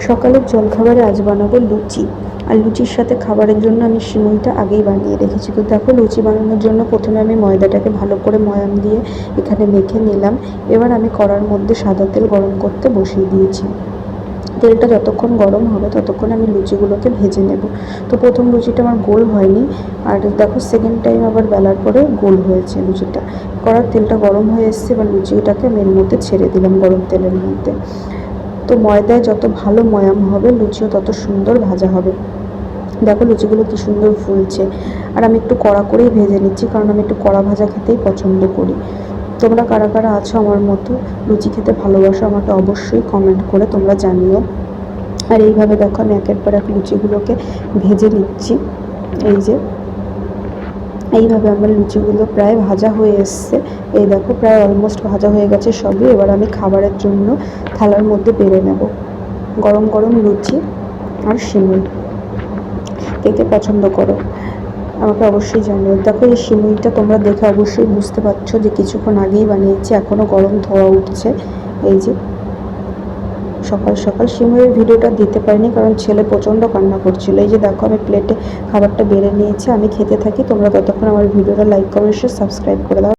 সকালের জলখাবারে আজ বানাবো লুচি। আর লুচির সাথে খাবারের জন্য আমি সিমুইটা আগেই বানিয়ে রেখেছি। তো দেখো, লুচি বানানোর জন্য প্রথমে আমি ময়দাটাকে ভালো করে ময়াম দিয়ে এখানে মেখে নিলাম। এবার আমি কড়ার মধ্যে সাদা তেল গরম করতে বসিয়ে দিয়েছি। তেলটা যতক্ষণ গরম হবে ততক্ষণ আমি লুচিগুলোকে ভেজে নেব। তো প্রথম লুচিটা আমার গোল হয়নি, আর দেখো সেকেন্ড টাইম আবার বেলার পরে গোল হয়েছে লুচিটা। কড়ার তেলটা গরম হয়ে এসছে, এবার লুচিটাকে আমি এর মধ্যে ছেড়ে দিলাম গরম তেলের মধ্যে। তো ময়দায় যত ভালো ময়াম হবে লুচিও তত সুন্দর ভাজা হবে। দেখো লুচিগুলো কি সুন্দর ফুলছে। আর আমি একটু কড়া করেই ভেজে নিচ্ছি, কারণ আমি একটু কড়া ভাজা খেতেই পছন্দ করি। তোমরা কারা কারা আছো আমার মতো লুচি খেতে ভালোবাসো, আমাকে অবশ্যই কমেন্ট করে তোমরা জানিও। আর এইভাবে দেখো আমি একের পর এক লুচিগুলোকে ভেজে নিচ্ছি। এই যে এইভাবে আমার লুচিগুলো প্রায় ভাজা হয়ে এসছে। এই দেখো প্রায় অলমোস্ট ভাজা হয়ে গেছে সবই। এবার আমি খাবারের জন্য থালার মধ্যে বেড়ে নেব। গরম গরম লুচি আর সিমুই, কে কে পছন্দ করো আমাকে অবশ্যই জানিও। দেখো এই সিমুইটা তোমরা দেখে অবশ্যই বুঝতে পারছো যে কিছুক্ষণ আগেই বানিয়েছি, এখনও গরম ধোয়া উঠছে। এই যে সকাল সকাল সিমুইয়ের ভিডিওটা দিতে পারিনি, কারণ ছেলে প্রচণ্ড কান্না করছিল। এই যে দেখো আমি প্লেটে খাবারটা বেড়ে নিয়েছি, আমি খেতে থাকি। তোমরা ততক্ষণ আমার ভিডিওটা লাইক, কমেন্ট, শেয়ার, সাবস্ক্রাইব করে দাও।